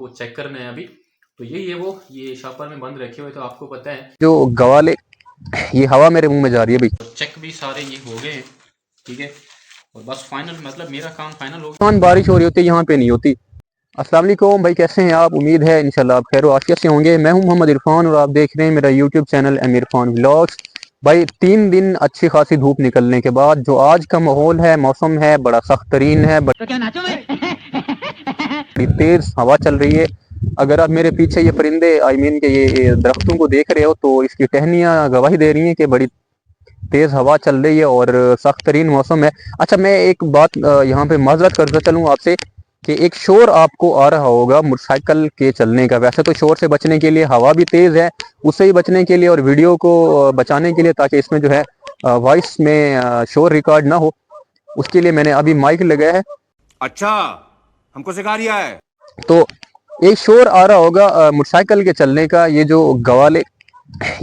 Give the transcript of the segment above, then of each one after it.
को चेक करना है अभी। तो ये वो ये शॉपर में बंद रखे हुए, तो आपको पता है जो गवाले, ये हवा मेरे मुंह में जा रही है भाई। चेक भी सारे ये हो गए, ठीक है। और बस फाइनल मतलब मेरा काम फाइनल हो गया। बारिश हो रही होती है, यहाँ पे नहीं होती। अस्सलाम वालेकुम भाई, कैसे हैं आप? उम्मीद है इंशाल्लाह आप खैर आफियत से होंगे। मैं हूं मोहम्मद इरफान और आप देख रहे हैं मेरा यूट्यूब चैनल अमीर खान व्लॉग्स। भाई 3 दिन अच्छी खासी धूप निकलने के बाद जो आज का माहौल है, मौसम है बड़ा सख्त तरीन है, तो क्या नाचो मैं? बड़ी तेज हवा चल रही है। अगर आप मेरे पीछे ये परिंदे आई मीन के ये दरख्तों को देख रहे हो तो इसकी टहनियाँ गवाही दे रही हैं कि बड़ी तेज हवा चल रही है और सख्त तरीन मौसम है। अच्छा, मैं एक बात यहाँ पे माजरत करता चलूँ आपसे कि एक शोर आपको आ रहा होगा मोटरसाइकिल के चलने का। वैसे तो शोर से बचने के लिए हवा भी तेज है, उससे ही बचने के लिए और वीडियो को बचाने के लिए, ताकि इसमें जो है वॉइस में शोर रिकॉर्ड ना हो, उसके लिए मैंने अभी माइक लगाया है। अच्छा, हमको सिखा रिया है। तो एक शोर आ रहा होगा मोटरसाइकिल के चलने का। ये जो गवाले,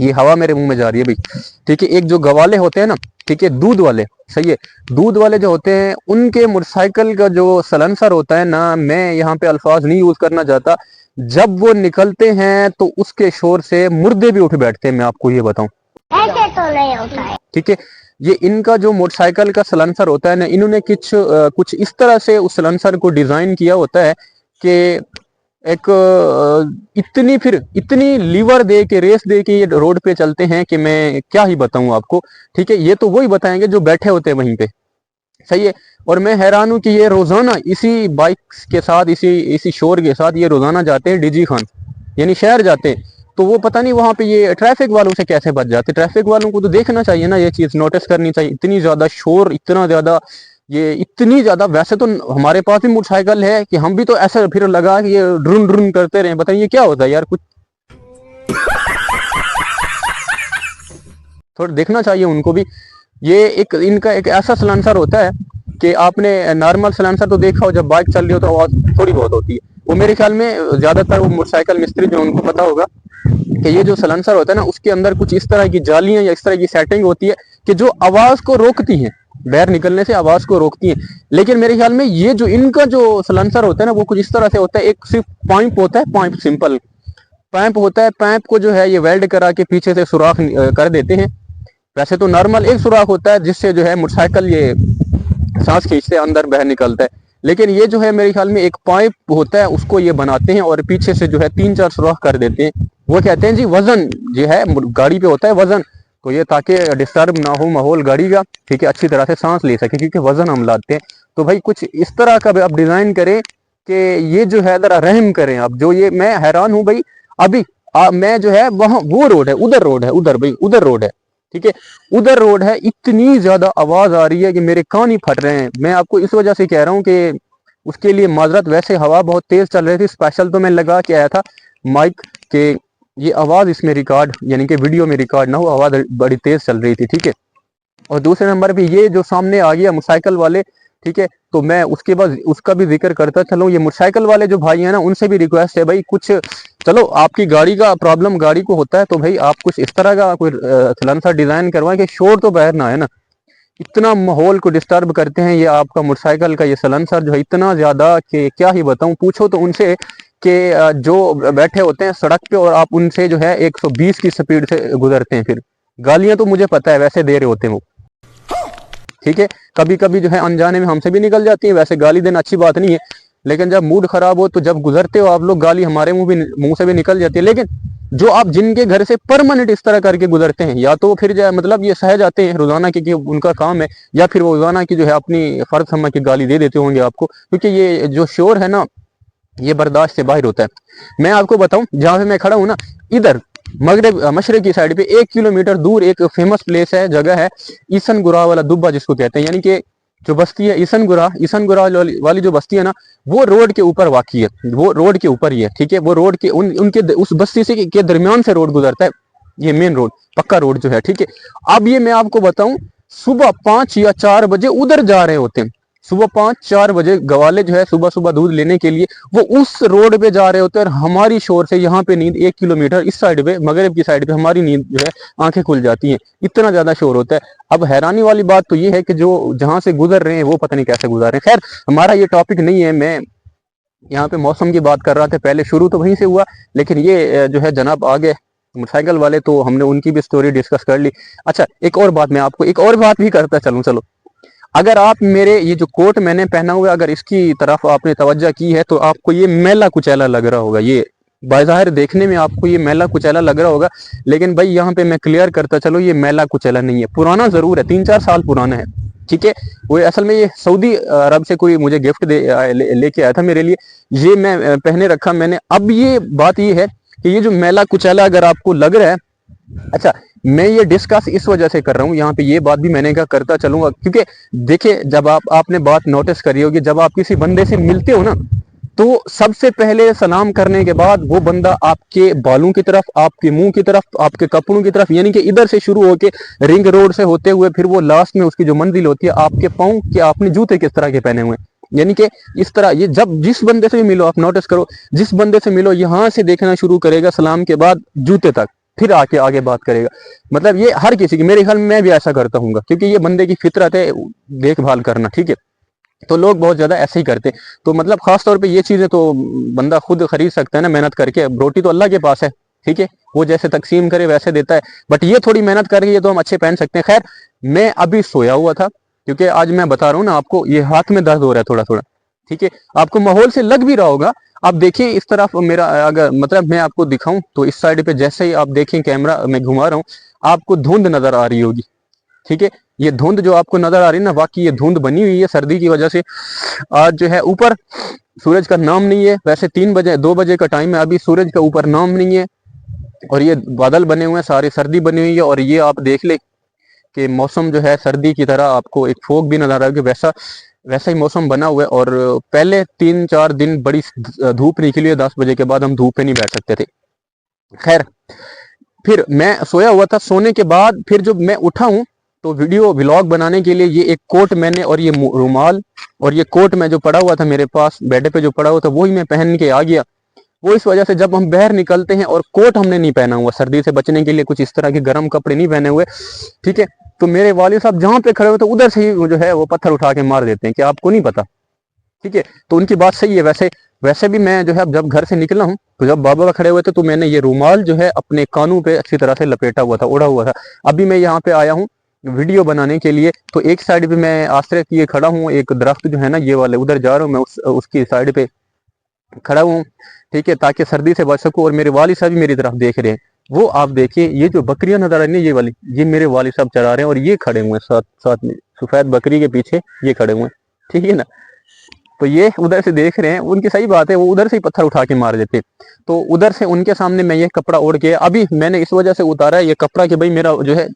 ये हवा मेरे मुंह में जा रही है भाई, ठीक है। एक जो गवाले होते हैं ना, ठीक है, दूध वाले, सही है, दूध वाले जो होते हैं उनके मोटरसाइकिल का जो सलेंसर होता है ना, मैं यहाँ पे अल्फाज नहीं यूज करना चाहता, जब वो निकलते हैं तो उसके शोर से मुर्दे भी उठ बैठते हैं, मैं आपको ये बताऊं। ऐसे तो नहीं होता है। ठीक है, ये इनका जो मोटरसाइकिल का सलेंसर होता है ना, इन्होंने कुछ इस तरह से उस सलेंसर को डिजाइन किया होता है कि एक इतनी लीवर दे के रेस दे के ये रोड पे चलते हैं कि मैं क्या ही बताऊं आपको। ठीक है, ये तो वही बताएंगे जो बैठे होते हैं वहीं पे, सही है। और मैं हैरान हूं कि ये रोजाना इसी बाइक के साथ, इसी शोर के साथ ये रोजाना जाते हैं डीजी खान, यानी शहर जाते हैं। तो वो पता नहीं वहां पे ये ट्रैफिक वालों से कैसे बच जाते। ट्रैफिक वालों को तो देखना चाहिए ना, ये चीज नोटिस करनी चाहिए। इतनी ज्यादा शोर, इतना ज्यादा, ये इतनी ज्यादा, वैसे तो हमारे पास भी मोटरसाइकिल है कि हम भी तो ऐसा फिर लगा कि ये ड्रुन ड्रुन करते रहे। बताइए क्या होता है यार, कुछ थोड़ा देखना चाहिए उनको भी। ये एक इनका एक ऐसा सलेंसर होता है कि आपने नॉर्मल सलेंसर तो देखा हो, जब बाइक चल रही हो तो आवाज थोड़ी बहुत होती है। वो मेरे ख्याल में ज्यादातर वो मोटरसाइकिल मिस्त्री जो, उनको पता होगा कि ये जो सलेंसर होता है ना, उसके अंदर कुछ इस तरह की जालियां या इस तरह की सेटिंग होती है कि जो आवाज को रोकती हैं, बाहर निकलने से आवाज को रोकती हैं। लेकिन मेरे ख्याल में ये जो इनका जो सलेंसर होता है ना, वो कुछ इस तरह से होता है। एक सिर्फ पाइप होता है, पाइप, सिंपल पाइप होता है। पाइप को जो है ये वेल्ड करा के पीछे से सुराख कर देते हैं। वैसे तो नॉर्मल एक सुराख होता है जिससे जो है मोटरसाइकिल ये सांस खींचते अंदर बाहर निकलता है, लेकिन ये जो है मेरे ख्याल में एक पाइप होता है, उसको ये बनाते हैं और पीछे से जो है 3-4 सुराख कर देते हैं। वो कहते हैं जी वजन जो है गाड़ी पे होता है वजन, तो ये ताकि डिस्टर्ब ना हो माहौल गाड़ी का, ठीक है, अच्छी तरह से सांस ले सके, क्योंकि वजन हम लाते हैं। तो भाई कुछ इस तरह का आप डिजाइन करें कि ये जो है जरा रहम करें आप। जो ये मैं हैरान हूँ भाई, अभी मैं जो है वहां, वो रोड है, उधर रोड है, उधर भाई उधर रोड है, ठीक है, उधर रोड है, इतनी ज्यादा आवाज आ रही है कि मेरे कान ही फट रहे हैं। मैं आपको इस वजह से कह रहा हूँ कि उसके लिए माजरत। वैसे हवा बहुत तेज चल रही थी, स्पेशल तो मैं लगा के आया था माइक के ये आवाज इसमें रिकॉर्ड, यानी कि वीडियो में रिकॉर्ड ना हो, आवाज बड़ी तेज चल रही थी, ठीक है। और दूसरे नंबर पे ये जो सामने आ गया मोटरसाइकिल वाले, ठीक है, तो मैं उसके बाद उसका भी जिक्र करता चलूँ। ये मोटरसाइकिल वाले जो भाई हैं ना, उनसे भी रिक्वेस्ट है भाई, कुछ चलो आपकी गाड़ी का प्रॉब्लम गाड़ी को होता है, तो भाई आप कुछ इस तरह का कोई सलेंसर डिजाइन करवाएं कि शोर तो बाहर ना आए ना। इतना माहौल को डिस्टर्ब करते हैं ये आपका मोटरसाइकिल का ये सलेंसर जो है, इतना ज्यादा कि क्या ही बताऊं। पूछो तो उनसे कि जो बैठे होते हैं सड़क पे और आप उनसे जो है 120 की स्पीड से गुजरते हैं, फिर गालियां तो मुझे पता है वैसे दे रहे होते हैं वो, ठीक है। कभी कभी जो है अनजाने में हमसे भी निकल जाती है, वैसे गाली देना अच्छी बात नहीं है, लेकिन जब मूड खराब हो तो जब गुजरते हो आप लोग, गाली हमारे मुंह से भी निकल जाती है। लेकिन जो आप जिनके घर से परमानेंट इस तरह करके गुजरते हैं, या तो फिर जो है मतलब ये सह जाते हैं रोजाना की उनका काम है, या फिर वो रोजाना की जो है अपनी फर्ज समझ के गाली दे देते होंगे आपको, क्योंकि ये जो शोर है ना, ये बर्दाश्त से बाहर होता है। मैं आपको बताऊं, जहां पे मैं खड़ा हूं ना, इधर मगरब मशरक की साइड पे 1 किलोमीटर दूर एक फेमस प्लेस है, जगह है ईसन गुरा वाला दुब्बा जिसको कहते हैं, यानी कि जो बस्ती है ईसन गुरा वाली जो बस्ती है ना, वो रोड के ऊपर वाकई है, वो रोड के ऊपर ही है, ठीक है। वो रोड के उनके उस बस्ती से के दरमियान से रोड गुजरता है, ये मेन रोड, पक्का रोड जो है, ठीक है। अब ये मैं आपको बताऊं, सुबह 5 या 4 बजे उधर जा रहे होते हैं, सुबह 5-4 बजे गवाले जो है सुबह सुबह दूध लेने के लिए वो उस रोड पे जा रहे होते हैं, और हमारी शोर से यहाँ पे नींद 1 किलोमीटर इस साइड पे मगरब की साइड पे हमारी नींद जो है आंखें खुल जाती हैं, इतना ज्यादा शोर होता है। अब हैरानी वाली बात तो ये है कि जो जहां से गुजर रहे हैं वो पता नहीं कैसे गुजर रहे हैं। खैर हमारा ये टॉपिक नहीं है, मैं यहाँ पे मौसम की बात कर रहा था, पहले शुरू तो वहीं से हुआ, लेकिन ये जो है जनाब आगे मोटरसाइकिल वाले, तो हमने उनकी भी स्टोरी डिस्कस कर ली। अच्छा, एक और बात मैं आपको एक और बात भी करता चलूं। चलो, अगर आप मेरे ये जो कोट मैंने पहना हुआ है, अगर इसकी तरफ आपने तवज्जो की है तो आपको ये मैला कुचैला लग रहा होगा। ये बाज़ाहिर देखने में आपको ये मैला कुचैला लग रहा होगा, लेकिन भाई यहाँ पे मैं क्लियर करता चलो, ये मैला कुचैला नहीं है। पुराना जरूर है, 3-4 साल पुराना है, ठीक है। वो असल में ये सऊदी अरब से कोई मुझे गिफ्ट लेके आया था मेरे लिए, ये मैं पहने रखा मैंने। अब ये बात ये है कि ये जो मैला कुचैला अगर आपको लग रहा है, अच्छा, मैं ये डिस्कस इस वजह से कर रहा हूँ यहाँ पे, ये बात भी मैंने कहा करता चलूंगा, क्योंकि देखिए जब आपने बात नोटिस करी होगी, जब आप किसी बंदे से मिलते हो ना, तो सबसे पहले सलाम करने के बाद वो बंदा आपके बालों की तरफ, आपके मुंह की तरफ, आपके कपड़ों की तरफ, यानी कि इधर से शुरू होके रिंग रोड से होते हुए फिर वो लास्ट में उसकी जो मंजिल होती है आपके पाँव के, आपने जूते किस तरह के पहने हुए, यानी कि इस तरह ये जब जिस बंदे से भी मिलो, आप नोटिस करो, जिस बंदे से मिलो यहाँ से देखना शुरू करेगा सलाम के बाद जूते तक, फिर आके आगे बात करेगा। मतलब ये हर किसी की, मेरे ख्याल में मैं भी ऐसा करता हूँ, क्योंकि ये बंदे की फितरत है देखभाल करना, ठीक है। तो लोग बहुत ज्यादा ऐसे ही करते, तो मतलब खास तौर पे ये चीजें तो बंदा खुद खरीद सकता है ना मेहनत करके, रोटी तो अल्लाह के पास है, ठीक है, वो जैसे तकसीम करे वैसे देता है, बट ये थोड़ी मेहनत करके ये तो हम अच्छे पहन सकते हैं। खैर, मैं अभी सोया हुआ था, क्योंकि आज मैं बता रहा हूँ ना आपको, ये हाथ में दर्द हो रहा है थोड़ा थोड़ा, ठीक है, आपको माहौल से लग भी रहा होगा। आप देखिए इस तरफ मेरा, अगर मतलब मैं आपको दिखाऊं तो इस साइड पे जैसे ही आप देखें, कैमरा मैं घुमा रहा हूँ, आपको धुंध नजर आ रही होगी, ठीक है। ये धुंध जो आपको नजर आ रही है ना, वाकई ये धुंध बनी हुई है सर्दी की वजह से। आज जो है ऊपर सूरज का नाम नहीं है, वैसे 2 बजे का टाइम है, अभी सूरज का ऊपर नाम नहीं है, और ये बादल बने हुए हैं, सारी सर्दी बनी हुई है, और ये आप देख ले कि मौसम जो है सर्दी की तरह, आपको एक फोग भी नजर आ रहा है कि वैसा वैसा ही मौसम बना हुआ है। और पहले 3-4 दिन बड़ी धूप निकली है, 10 बजे के बाद हम धूप पे नहीं बैठ सकते थे। खैर, फिर मैं सोया हुआ था, सोने के बाद फिर जब मैं उठा हूं तो वीडियो व्लॉग बनाने के लिए ये एक कोट मैंने, और ये रुमाल, और ये कोट मैं जो पड़ा हुआ था मेरे पास बेड पे जो पड़ा हुआ था, वही मैं पहन के आ गया। वो इस वजह से जब हम बाहर निकलते हैं और कोट हमने नहीं पहना हुआ, सर्दी से बचने के लिए कुछ इस तरह के गर्म कपड़े नहीं पहने हुए, ठीक है, तो मेरे वालिद साहब जहां पे खड़े हुए तो उधर से ही जो है वो पत्थर उठा के मार देते हैं कि आपको नहीं पता, ठीक है। तो उनकी बात सही है। वैसे वैसे भी मैं जो है जब घर से निकला हूँ, तो जब बाबा खड़े हुए थे तो मैंने ये रूमाल जो है अपने कानों पे अच्छी तरह से लपेटा हुआ था, ओढ़ा हुआ था। अभी मैं यहाँ पे आया हूँ वीडियो बनाने के लिए, तो एक साइड पे मैं आश्रय किए खड़ा हूँ, एक दरख्त जो है ना ये वाले उधर जा रहा हूँ मैं, उसकी साइड पे खड़ा हूँ, ठीक है, ताकि सर्दी से बच सकूँ। और मेरे वालिद साहब भी मेरी तरफ देख रहे हैं। वो आप देखिए, ये जो बकरियां नजर आ रही है ये वाली, ये मेरे वालिद साहब चरा रहे हैं, और ये खड़े हुए हैं साथ साथ में, सफेद बकरी के पीछे ये खड़े हुए हैं, ठीक है ना। तो ये उधर से देख रहे हैं, उनकी सही बात है, वो उधर से ही पत्थर उठा के मार देते। तो उधर से उनके सामने मैं ये कपड़ा ओढ़ के, अभी मैंने इस वजह से उतारा है ये कपड़ा कि भाई मेरा जो है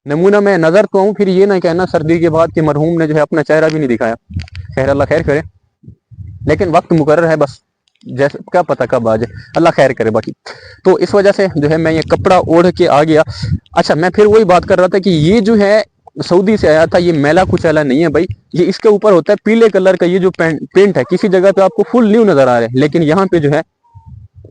नमूना मैं नजर तो हूँ, फिर ये ना कहना सर्दी के बाद कि मरहूम ने जो है अपना चेहरा भी नहीं दिखाया। खैर, अल्लाह खैर करे, लेकिन वक्त मुकर्रर है, बस जैसे क्या पता कब आ जाए, अल्लाह खैर करे बाकी। तो इस वजह से जो है मैं ये कपड़ा ओढ़ के आ गया। अच्छा, मैं फिर वही बात कर रहा था कि ये जो है सऊदी से आया था, ये मैला कुचैला नहीं है भाई, ये इसके ऊपर होता है पीले कलर का ये जो पेंट है, किसी जगह पे आपको फुल न्यू नजर आ रहा है, लेकिन यहाँ पे जो है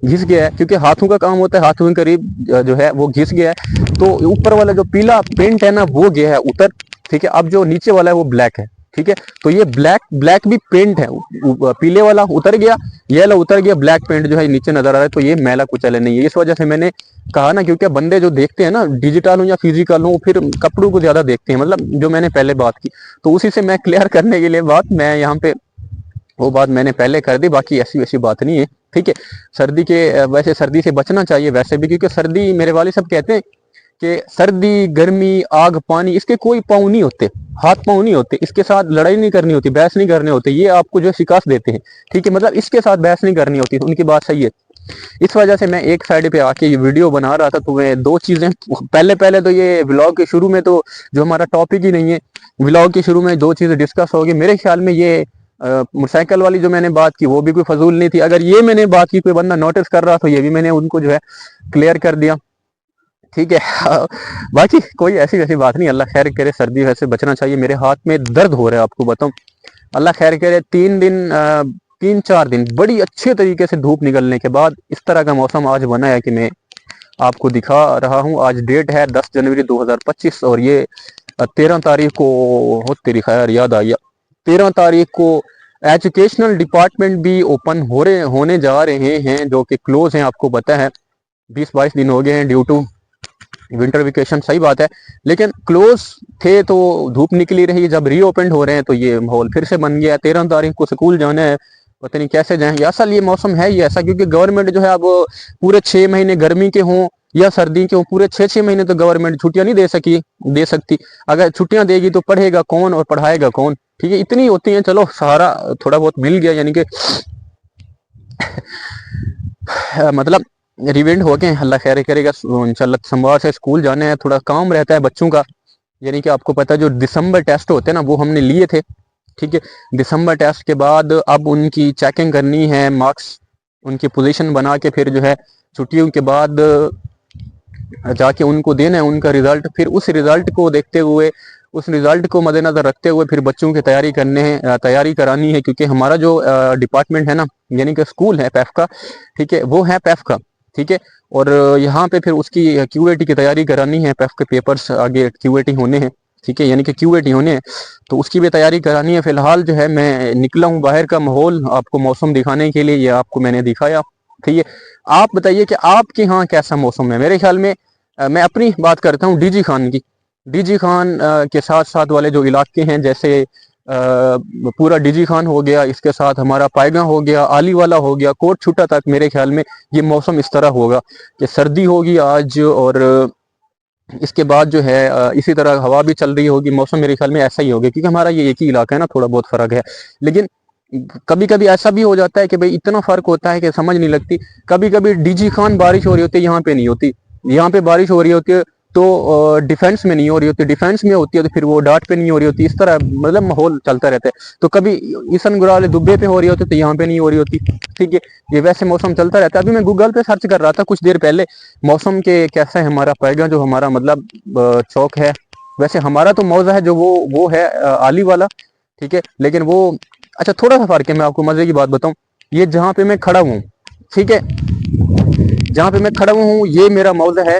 घिस गया है, क्योंकि हाथों का काम होता है, हाथों के करीब जो है वो घिस गया है। तो ऊपर वाला जो पीला पेंट है ना वो गया है उतर, ठीक है। अब जो नीचे वाला है वो ब्लैक है, ठीक है। तो ये ब्लैक भी पेंट है, पीले वाला उतर गया, ये वाला उतर गया, ब्लैक पेंट जो है नीचे नजर आ रहा है। तो ये मैला कुचैला नहीं है, इस वजह से मैंने कहा ना, क्योंकि बंदे जो देखते हैं ना, डिजिटल हो या फिजिकल हो, फिर कपड़ों को ज्यादा देखते हैं, मतलब जो मैंने पहले बात की, तो उसी से मैं क्लियर करने के लिए बात, मैं यहाँ पे वो बात मैंने पहले कर दी, बाकी ऐसी वैसी बात नहीं है, ठीक है। सर्दी के, वैसे सर्दी से बचना चाहिए वैसे भी, क्योंकि सर्दी, मेरे वाले सब कहते हैं कि सर्दी, गर्मी, आग, पानी, इसके कोई पाँव नहीं होते, हाथ पाँव नहीं होते, इसके साथ लड़ाई नहीं करनी होती, बहस नहीं करने होते, ये आपको जो है शिकायत देते हैं, ठीक है, मतलब इसके साथ बहस नहीं करनी होती। तो उनकी बात सही है। इस वजह से मैं एक साइड पे आके ये वीडियो बना रहा था। तो मैं दो चीजें, पहले तो ये व्लॉग के शुरू में तो जो हमारा टॉपिक ही नहीं है, व्लॉग के शुरू में दो चीजें डिस्कस होगी। मेरे ख्याल में ये मोटरसाइकिल वाली जो मैंने बात की वो भी कोई फजूल नहीं थी, अगर ये मैंने बात की कोई बंदा नोटिस कर रहा तो ये भी मैंने उनको जो है क्लियर कर दिया, ठीक है। बाकी कोई ऐसी वैसी बात नहीं, अल्लाह खैर करे, सर्दी वैसे बचना चाहिए। मेरे हाथ में दर्द हो रहा है, आपको बताऊं, अल्लाह खैर करे। 3-4 दिन बड़ी अच्छे तरीके से धूप निकलने के बाद इस तरह का मौसम आज बना है कि मैं आपको दिखा रहा हूँ। आज डेट है 10 जनवरी 2025 और ये 13 तारीख को हो, तेरी खैर याद आ गया, 13 तारीख को एजुकेशनल डिपार्टमेंट भी ओपन होने जा रहे हैं, जो कि क्लोज हैं, आपको पता है 20-22 दिन हो गए हैं ड्यू टू विंटर वेकेशन। सही बात है, लेकिन क्लोज थे तो धूप निकली रही, जब रीओपन हो रहे हैं तो ये माहौल फिर से बन गया। 13 तारीख को स्कूल जाना है, पता नहीं कैसे जाएंगे। असल ये मौसम है ही ऐसा, क्योंकि गवर्नमेंट जो है अब पूरे 6 महीने गर्मी के हों या सर्दी के हों, पूरे 6-6 महीने तो गवर्नमेंट छुट्टियां नहीं दे सकती। अगर छुट्टियां देगी तो पढ़ेगा कौन और पढ़ाएगा कौन, ठीक है, इतनी होती है। चलो सहारा थोड़ा बहुत मिल गया, यानी कि मतलब रिवेंट हो गए, अल्लाह खैर करेगा इंशाल्लाह। सोमवार से स्कूल जाने हैं, थोड़ा काम रहता है बच्चों का, यानी कि आपको पता है जो दिसंबर टेस्ट होते हैं ना वो हमने लिए थे, ठीक है। दिसंबर टेस्ट के बाद अब उनकी चेकिंग करनी है, मार्क्स उनकी पोजीशन बना के फिर जो है छुट्टियों के बाद जाके उनको देना है उनका रिजल्ट। फिर उस रिजल्ट को देखते हुए, उस रिजल्ट को मद्देनजर रखते हुए फिर बच्चों की तैयारी करानी है, क्योंकि हमारा जो डिपार्टमेंट है ना, यानी कि स्कूल है पैफ का, ठीक है, वो है पैफ का, ठीक है। और यहाँ पे फिर उसकी क्यूएटी की तैयारी करानी है, पैफ के पेपर्स आगे क्यूएटी होने हैं, ठीक है, यानी कि क्यूएटी होने हैं, तो उसकी भी तैयारी करानी है। फिलहाल जो है मैं निकला हूँ बाहर का माहौल आपको मौसम दिखाने के लिए, ये आपको मैंने दिखाया, ठीक है। आप बताइए कि आपके यहाँ कैसा मौसम है। मेरे ख्याल में मैं अपनी बात करता हूँ डीजी खान की। डीजी खान के साथ साथ वाले जो इलाके हैं, जैसे पूरा डीजी खान हो गया, इसके साथ हमारा पायगा हो गया, आली वाला हो गया, कोट छुट्टा तक, मेरे ख्याल में ये मौसम इस तरह होगा कि सर्दी होगी आज, और इसके बाद जो है इसी तरह हवा भी चल रही होगी। मौसम मेरे ख्याल में ऐसा ही होगा, क्योंकि हमारा ये एक ही इलाका है ना, थोड़ा बहुत फर्क है। लेकिन कभी कभी ऐसा भी हो जाता है कि भाई इतना फर्क होता है कि समझ नहीं लगती। कभी कभी डीजी खान बारिश हो रही होती है, यहाँ पे नहीं होती, यहाँ पे बारिश हो रही होती है तो डिफेंस में नहीं हो रही होती, डिफेंस में होती है तो फिर वो डाट पे नहीं हो रही होती। इस तरह मतलब माहौल चलता रहता है। तो कभी ईसन गुराल दुब्बे पे हो रही होती तो यहाँ पे नहीं हो रही होती, ठीक है। ये वैसे मौसम चलता रहता है। अभी मैं गूगल पे सर्च कर रहा था कुछ देर पहले, मौसम के कैसा है हमारा पाएगा, जो हमारा मतलब चौक है। वैसे हमारा तो मौजा है जो वो है आली वाला, ठीक है, लेकिन वो अच्छा थोड़ा सा फर्क है। मैं आपको मजे की बात बताऊं, ये जहाँ पे मैं खड़ा हूँ, ठीक है, जहाँ पे मैं खड़ा हूँ ये मेरा मौजा है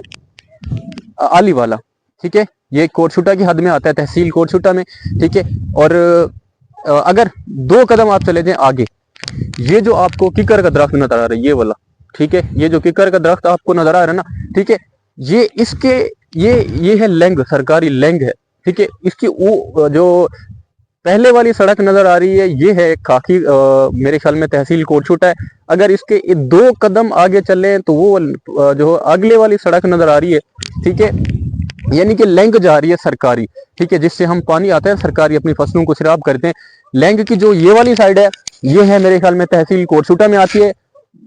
आली वाला, ठीक है। ये कोटशुटा की हद में आता है, तहसील कोटशुटा में, ठीक है। और अगर 2 कदम आप चले जाएं आगे, ये जो आपको किकर का दरख्त नजर आ रहा है ये वाला, ठीक है, ये जो किकर का दरख्त आपको नजर आ रहा है ना, ठीक है, ये इसके ये है लेंग, सरकारी लेंग है, ठीक है। इसकी वो जो पहले वाली सड़क नजर आ रही है ये है खाकी, मेरे ख्याल में तहसील कोटशुटा है। अगर इसके 2 कदम आगे चले तो वो जो अगले वाली सड़क नजर आ रही है, ठीक है, यानी कि लैंग जा रही है सरकारी, ठीक है, जिससे हम पानी आता है सरकारी अपनी फसलों को सिराब करते हैं। लैंग की जो ये वाली साइड है, ये है मेरे ख्याल में तहसील कोटशुटा में आती है।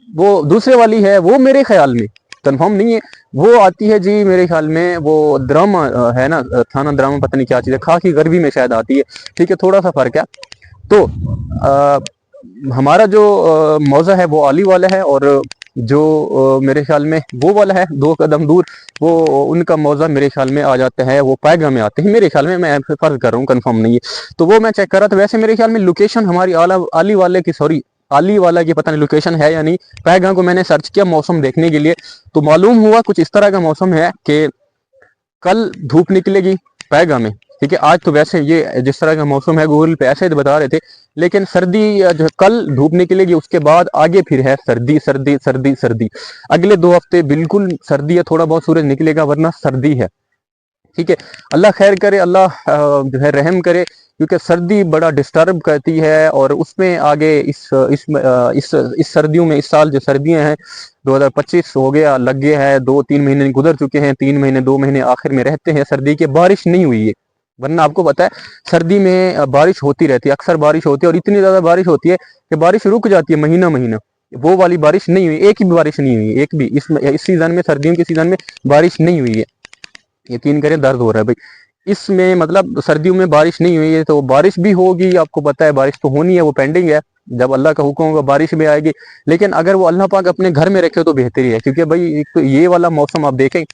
वो दूसरे वाली है, वो मेरे ख्याल में कंफर्म नहीं है, वो आती है जी मेरे ख्याल में वो द्रामा है ना, थाना द्रामा, पता नहीं क्या चीज़ है, खाकी गरबी में शायद आती है, ठीक है, थोड़ा सा फर्क है। तो हमारा जो मौजा है वो आली वाला है, और जो मेरे ख्याल में वो वाला है 2 कदम दूर, वो उनका मौजा मेरे ख्याल में आ जाता है, वो पायगा में आते हैं मेरे ख्याल में, मैं फर्ज कर रहा हूँ, कंफर्म नहीं है। तो वो मैं चेक कर रहा था। वैसे मेरे ख्याल में लोकेशन हमारी आली वाले की, सॉरी आली वाला की पता नहीं लोकेशन है या नहीं। पायगा को मैंने सर्च किया मौसम देखने के लिए, तो मालूम हुआ कुछ इस तरह का मौसम है कि कल धूप निकलेगी पायगा में, ठीक है। आज तो वैसे ये जिस तरह का मौसम है गूगल पे ऐसे बता रहे थे, लेकिन सर्दी जो कल धूप निकलेगी, उसके बाद आगे फिर है सर्दी सर्दी सर्दी सर्दी। अगले 2 हफ्ते बिल्कुल सर्दी है, थोड़ा बहुत सूरज निकलेगा वरना सर्दी है, ठीक है। अल्लाह खैर करे, अल्लाह जो है रहम करे, क्योंकि सर्दी बड़ा डिस्टर्ब करती है। और उसमें आगे इस सर्दियों में, इस साल जो सर्दियां हैं 2025 हो गया, लग गया है, 2-3 महीने गुजर चुके हैं, 3 महीने 2 महीने आखिर में रहते हैं सर्दी के, बारिश नहीं हुई है। वरना आपको पता है सर्दी में बारिश होती रहती है, अक्सर बारिश होती है, और इतनी ज्यादा बारिश होती है कि बारिश रुक जाती है महीना महीना। वो वाली बारिश नहीं हुई, एक भी बारिश नहीं हुई, एक भी इस सीजन में, सर्दियों के सीजन में बारिश नहीं हुई है। यकीन करें दर्द हो रहा है भाई, इसमें मतलब सर्दियों में बारिश नहीं हुई है। तो बारिश भी होगी, आपको पता है बारिश तो होनी है, वो पेंडिंग है, जब अल्लाह का हुक्म होगा बारिश भी आएगी। लेकिन अगर वो अल्लाह पाक अपने घर में रखे तो बेहतरी है, क्योंकि भाई एक तो ये वाला मौसम आप देखें,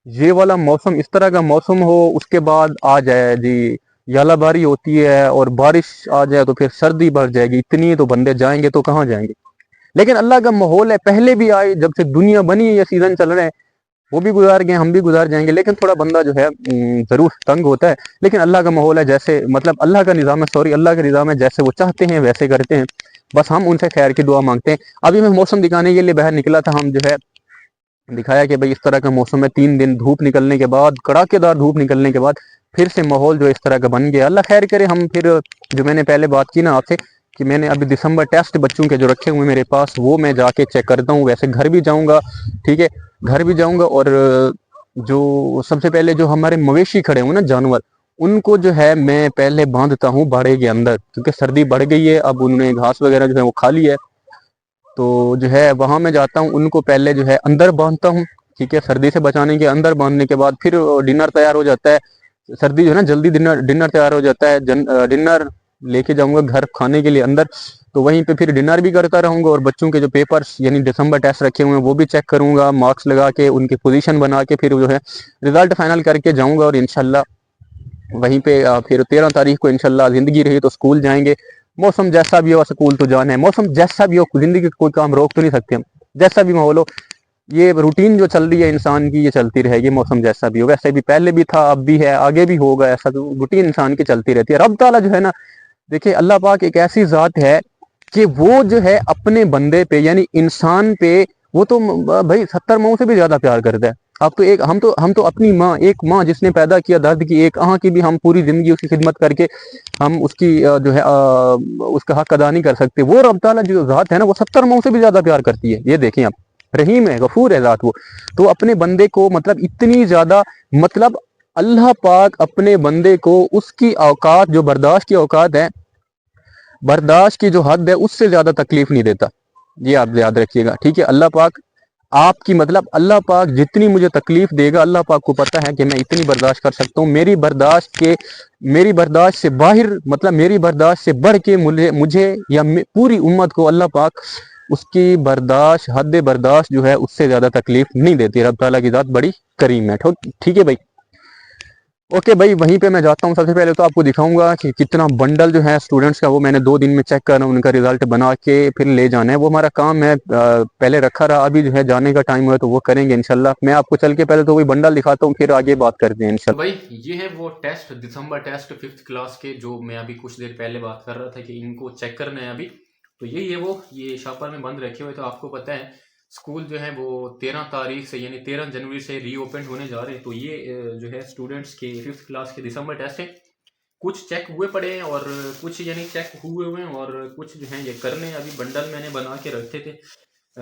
ये वाला मौसम, इस तरह का मौसम हो, उसके बाद आ जाए जी यालाबारी होती है, और बारिश आ जाए तो फिर सर्दी बढ़ जाएगी, इतनी तो बंदे जाएंगे तो कहाँ जाएंगे। लेकिन अल्लाह का माहौल है, पहले भी आए, जब से दुनिया बनी है ये सीजन चल रहे हैं, वो भी गुजार गए, हम भी गुजार जाएंगे, लेकिन थोड़ा बंदा जो है जरूर तंग होता है। लेकिन अल्लाह का माहौल है, जैसे मतलब अल्लाह का निज़ाम है, सॉरी अल्लाह का निज़ाम है, जैसे वो चाहते हैं वैसे करते हैं। बस हम उनसे खैर की दुआ मांगते हैं। अभी मैं मौसम दिखाने के लिए बाहर निकला था, हम जो है दिखाया कि भाई इस तरह का मौसम है, 3 दिन धूप निकलने के बाद, कड़ाकेदार धूप निकलने के बाद फिर से माहौल जो इस तरह का बन गया। अल्लाह खैर करे। हम फिर जो मैंने पहले बात की ना आपसे कि मैंने अभी दिसंबर टेस्ट बच्चों के जो रखे हुए मेरे पास, वो मैं जाके चेक करता हूँ। वैसे घर भी जाऊँगा, ठीक है, घर भी जाऊँगा। और जो सबसे पहले जो हमारे मवेशी खड़े हुए ना जानवर, उनको जो है मैं पहले बांधता हूँ बाड़े के अंदर, क्योंकि सर्दी बढ़ गई है, अब उन्होंने घास वगैरह जो है वो खा ली है। तो जो है वहाँ मैं जाता हूँ, उनको पहले जो है अंदर बांधता हूँ, ठीक है, सर्दी से बचाने के। अंदर बांधने के बाद फिर डिनर तैयार हो जाता है। सर्दी जो है ना जल्दी डिनर डिनर तैयार हो जाता है। डिनर लेके जाऊंगा घर खाने के लिए अंदर, तो वहीं पे फिर डिनर भी करता रहूंगा। और बच्चों के जो पेपर्स यानी दिसंबर टेस्ट रखे हुए हैं वो भी चेक करूंगा, मार्क्स लगा के उनकी पोजीशन बना के फिर जो है रिजल्ट फाइनल करके जाऊंगा। और इंशाल्लाह वहीं पे फिर 13 तारीख को इंशाल्लाह जिंदगी रही तो स्कूल जाएंगे। मौसम जैसा भी हो स्कूल तो जाना है, मौसम जैसा भी हो, जिंदगी का कोई काम रोक तो नहीं सकते हम। जैसा भी माहौल हो, ये रूटीन जो चल रही है इंसान की, ये चलती रहेगी। मौसम जैसा भी हो, वैसे भी पहले भी था, अब भी है, आगे भी होगा। ऐसा तो रूटीन इंसान की चलती रहती है। रब ताला जो है ना, देखिए अल्लाह पाक एक ऐसी जात है कि वो जो है अपने बंदे पे यानी इंसान पे, वो तो भाई 70 माओं से भी ज्यादा प्यार करता है। अब तो एक हम तो अपनी माँ, एक माँ जिसने पैदा किया दर्द की एक आह की भी हम पूरी जिंदगी उसकी खिदमत करके हम उसकी जो है उसका हक अदा नहीं कर सकते। वो रब ताला जो जात है ना, वो 70 माओं से भी ज्यादा प्यार करती है। ये देखें आप, रहीम है, गफूर है जात वो। तो अपने बंदे को मतलब इतनी ज्यादा, मतलब अल्लाह पाक अपने बंदे को उसकी औकात, जो बर्दाश्त की औकात है, बर्दाश्त की जो हद है, उससे ज्यादा तकलीफ नहीं देता। ये आप याद रखिएगा, ठीक है। अल्लाह पाक आपकी मतलब अल्लाह पाक जितनी मुझे तकलीफ देगा, अल्लाह पाक को पता है कि मैं इतनी बर्दाश्त कर सकता हूँ। मेरी बर्दाश्त से बाहर, मतलब मेरी बर्दाश्त से बढ़ के मुझे या पूरी उम्मत को अल्लाह पाक उसकी बर्दाश्त, हद बर्दाश्त जो है उससे ज्यादा तकलीफ नहीं देती। रब ताला की जात बड़ी करीम है। ठीक है भाई, ओके भाई, वहीं पे मैं जाता हूँ। सबसे पहले तो आपको दिखाऊंगा कि कितना बंडल जो है स्टूडेंट्स का, वो मैंने 2 दिन में चेक करना, उनका रिजल्ट बना के फिर ले जाना है। वो हमारा काम है, पहले रखा रहा, अभी जो है जाने का टाइम हुआ तो वो करेंगे इंशाल्लाह। मैं आपको चल के पहले तो वही बंडल दिखाता हूँ, फिर आगे बात करते हैं इंशाल्लाह। भाई ये है वो टेस्ट, दिसंबर टेस्ट 5th क्लास के, जो मैं अभी कुछ देर पहले बात कर रहा था कि इनको चेक करना है अभी। तो यही है वो, ये शापर में बंद रखे हुए। तो आपको पता है स्कूल जो है वो 13 तारीख से यानी 13 जनवरी से रीओपन होने जा रहे हैं। तो ये जो है स्टूडेंट्स के 5th क्लास के दिसंबर टेस्ट है। कुछ चेक हुए पड़े हैं और कुछ यानी चेक हुए हुए हैं, और कुछ जो है ये करने अभी बंडल मैंने बना के रखे थे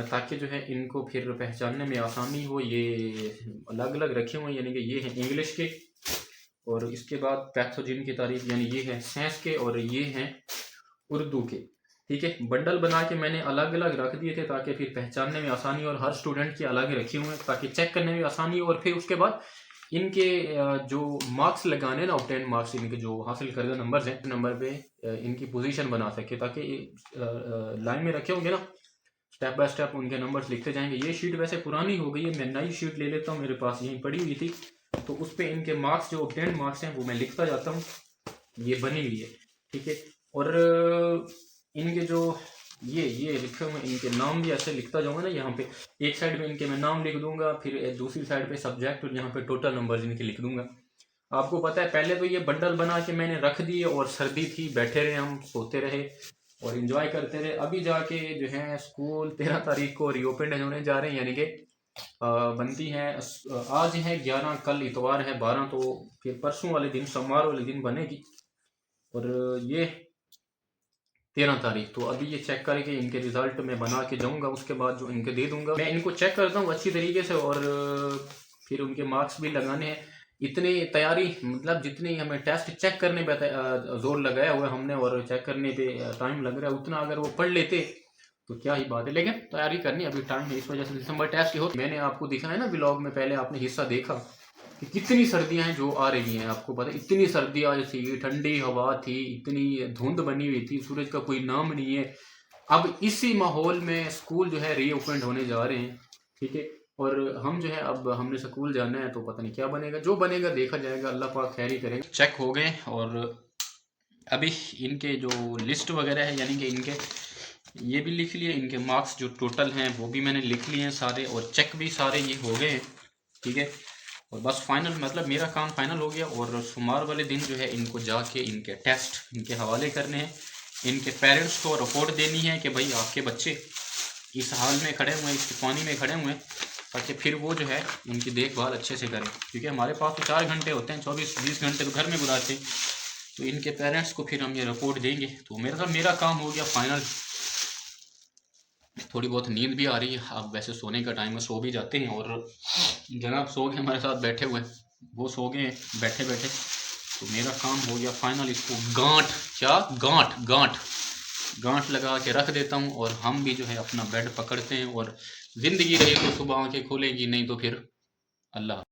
ताकि जो है इनको फिर पहचानने में आसानी हो। ये अलग अलग रखे हुए हैं, यानी कि ये हैं इंग्लिश के, और इसके बाद पैथोजिन की तारीफ यानी ये है साइंस के, और ये हैं उर्दू के। ठीक है, बंडल बना के मैंने अलग अलग रख दिए थे ताकि फिर पहचानने में आसानी, और हर स्टूडेंट के अलग रखे हुए हैं ताकि चेक करने में आसानी हो। और फिर उसके बाद इनके जो मार्क्स लगाने ना, ऑब्टेन मार्क्स, इनके जो हासिल करदा नंबर्स हैं, नंबर पे इनकी पोजीशन बना सके, ताकि लाइन में रखे होंगे ना, स्टेप बाय स्टेप उनके नंबर्स लिखते जाएंगे। ये शीट वैसे पुरानी हो गई है, मैं नई शीट ले लेता हूँ, मेरे पास यहीं पड़ी हुई थी, तो उस पर इनके मार्क्स जो ऑब्टेन मार्क्स हैं वो मैं लिखता जाता हूँ। ये बनी हुई है, ठीक है। और इनके जो ये लिखे हुए इनके नाम भी ऐसे लिखता जाऊंगा ना, यहाँ पे एक साइड में इनके मैं नाम लिख दूंगा, फिर दूसरी साइड पे सब्जेक्ट, और यहाँ पे टोटल नंबर्स इनके लिख दूंगा। आपको पता है पहले तो ये बंडल बना के मैंने रख दिए, और सर्दी थी, बैठे रहे हम, सोते रहे और इंजॉय करते रहे। अभी जाके जो है स्कूल 13 तारीख को रीओपन होने जा रहे हैं, यानी कि बनती है आज है 11, कल इतवार है 12, तो फिर परसों वाले दिन, सोमवार वाले दिन बनेगी। और ये 13 तारीख, तो अभी ये चेक करके इनके रिजल्ट में बना के जाऊंगा, उसके बाद जो इनके दे दूंगा। मैं इनको चेक करता हूँ अच्छी तरीके से, और फिर उनके मार्क्स भी लगाने हैं। इतनी तैयारी, मतलब जितनी हमें टेस्ट चेक करने पे जोर लगाया हुआ है हमने, और चेक करने पे टाइम लग रहा है, उतना अगर वो पढ़ लेते तो क्या ही बात है। लेकिन तैयारी करनी अभी टाइम है, इस वजह से दिसंबर टेस्ट हो। मैंने आपको दिखाया ना व्लॉग में, पहले आपने हिस्सा देखा कि कितनी सर्दियां हैं जो आ रही हैं। आपको पता है इतनी सर्दी आज थी, ठंडी हवा थी, इतनी धुंध बनी हुई थी, सूरज का कोई नाम नहीं है। अब इसी माहौल में स्कूल जो है रीओपन होने जा रहे हैं, ठीक है। और हम जो है अब हमने स्कूल जाना है, तो पता नहीं क्या बनेगा, जो बनेगा देखा जाएगा, अल्लाह पाक खैर ही करेगा। चेक हो गए, और अभी इनके जो लिस्ट वगैरह है, यानी कि इनके ये भी लिख लिए, इनके मार्क्स जो टोटल हैं वो भी मैंने लिख लिए हैं सारे, और चेक भी सारे ये हो गए हैं, ठीक है। और बस फाइनल मतलब मेरा काम फाइनल हो गया। और सोमवार वाले दिन जो है इनको जाके इनके टेस्ट इनके हवाले करने हैं, इनके पेरेंट्स को रिपोर्ट देनी है कि भाई आपके बच्चे इस हाल में खड़े हुए हैं, इस पानी में खड़े हुए हैं, ताकि फिर वो जो है उनकी देखभाल अच्छे से करें। क्योंकि हमारे पास तो 4 घंटे होते हैं, 24-20 घंटे तो घर में गुजारते हैं। तो इनके पेरेंट्स को फिर हम ये रिपोर्ट देंगे। तो मेरा काम हो गया फाइनल। थोड़ी बहुत नींद भी आ रही है, अब वैसे सोने का टाइम है, सो भी जाते हैं। और जनाब सो गए हमारे साथ बैठे हुए, वो सो गए बैठे बैठे। तो मेरा काम हो गया फाइनल। इसको गांठ लगा के रख देता हूँ। और हम भी जो है अपना बेड पकड़ते हैं। और ज़िंदगी रही तो सुबह आँखें खोलेंगी, नहीं तो फिर अल्लाह।